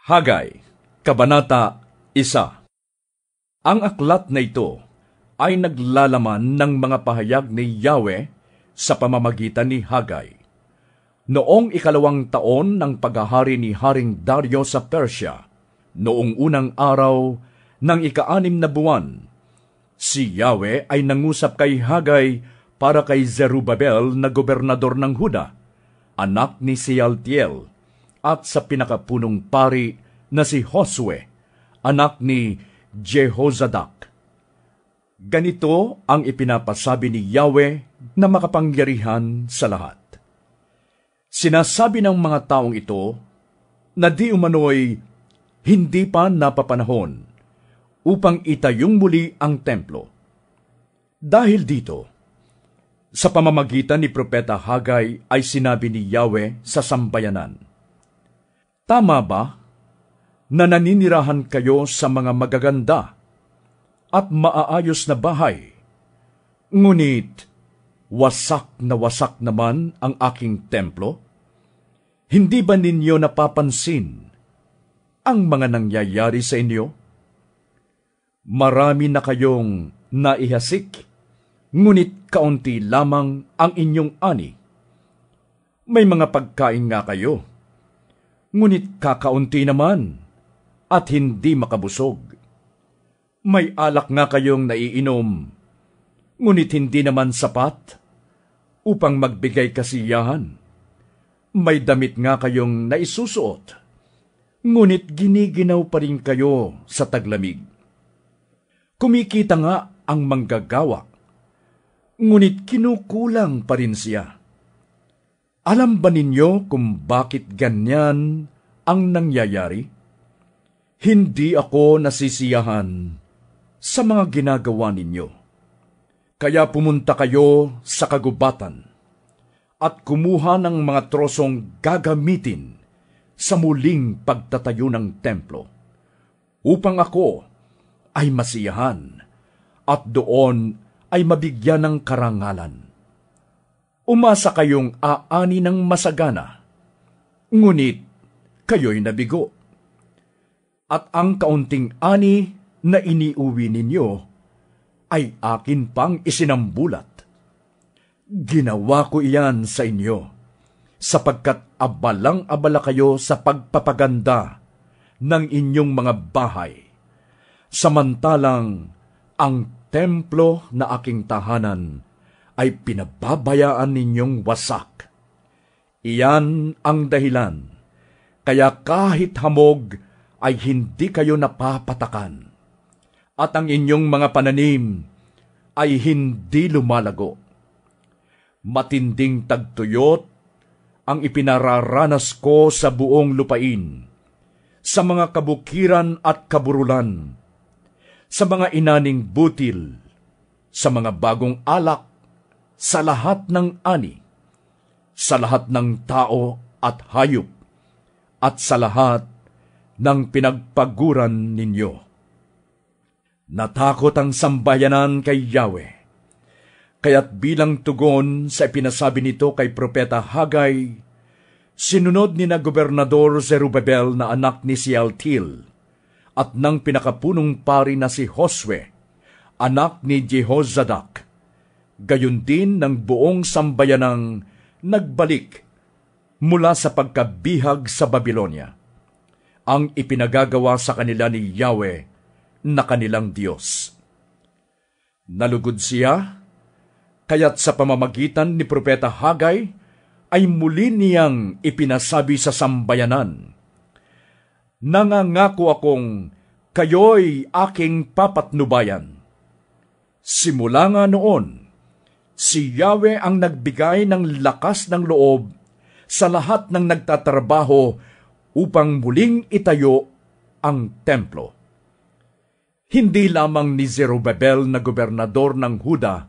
Hagay, Kabanata 1. Ang aklat na ito ay naglalaman ng mga pahayag ni Yahweh sa pamamagitan ni Hagay. Noong 2 taon ng paghahari ni Haring Dario sa Persia, noong unang araw ng 6 na buwan, si Yahweh ay nangusap kay Hagay para kay Zerubabel na gobernador ng Huda, anak ni Sealtiel, at sa pinakapunong pari na si Josue, anak ni Jehozadak. Ganito ang ipinapasabi ni Yahweh na makapangyarihan sa lahat. Sinasabi ng mga taong ito na di umano'y hindi pa napapanahon upang itayong muli ang templo. Dahil dito, sa pamamagitan ni Propeta Hagay ay sinabi ni Yahweh sa sambayanan, "Tama ba na naninirahan kayo sa mga magaganda at maaayos na bahay, ngunit wasak naman ang aking templo? Hindi ba ninyo napapansin ang mga nangyayari sa inyo? Marami na kayong naihasik, ngunit kaunti lamang ang inyong ani. May mga pagkain nga kayo, ngunit kakaunti naman at hindi makabusog. May alak nga kayong naiinom, ngunit hindi naman sapat upang magbigay kasiyahan. May damit nga kayong naisusuot, ngunit giniginaw pa rin kayo sa taglamig. Kumikita nga ang manggagawa, ngunit kinukulang pa rin siya. Alam ba ninyo kung bakit ganyan ang nangyayari? Hindi ako nasisiyahan sa mga ginagawa ninyo. Kaya pumunta kayo sa kagubatan at kumuha ng mga trosong gagamitin sa muling pagtatayo ng templo, upang ako ay masiyahan at doon ay mabigyan ng karangalan. Umasa kayong aani ng masagana, ngunit kayo'y nabigo. At ang kaunting ani na iniuwi ninyo ay akin pang isinambulat. Ginawa ko iyan sa inyo, sapagkat abalang-abala kayo sa pagpapaganda ng inyong mga bahay, samantalang ang templo na aking tahanan ay pinababayaan ninyong wasak. Iyan ang dahilan, kaya kahit hamog ay hindi kayo napapatakan, at ang inyong mga pananim ay hindi lumalago. Matinding tagtuyot ang ipinararanas ko sa buong lupain, sa mga kabukiran at kaburulan, sa mga inaning butil, sa mga bagong alak, sa lahat ng ani, sa lahat ng tao at hayop, at sa lahat ng pinagpaguran ninyo." Natakot ang sambayanan kay Yahweh, kaya't bilang tugon sa ipinasabi nito kay Propeta Hagay, sinunod ni na Gobernador Zerubabel na anak ni Sealtiel at ng pinakapunong pari na si Josue, anak ni Jehozadak, gayon din ng buong sambayanang nagbalik mula sa pagkabihag sa Babilonia, ang ipinagagawa sa kanila ni Yahweh na kanilang Diyos. Nalugod siya, kaya't sa pamamagitan ni Propeta Hagay ay muli niyang ipinasabi sa sambayanan, "Nangangako akong kayo'y aking papatnubayan." Simula nga noon, si Yahweh ang nagbigay ng lakas ng loob sa lahat ng nagtatrabaho upang muling itayo ang templo. Hindi lamang ni Zerubabel na gobernador ng Huda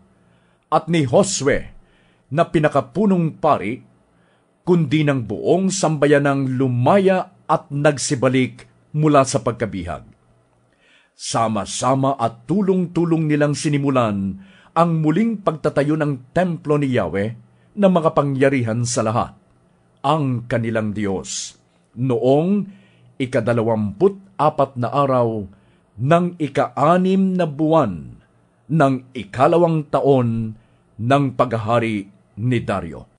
at ni Josue na pinakapunong pari, kundi ng buong sambayanang lumaya at nagsibalik mula sa pagkabihag. Sama-sama at tulong-tulong nilang sinimulan ang muling pagtatayo ng templo ni Yahweh na makapangyarihan sa lahat, ang kanilang Diyos, noong ikadalawamput-apat na araw ng ika-anim na buwan ng ikalawang taon ng paghahari ni Dario.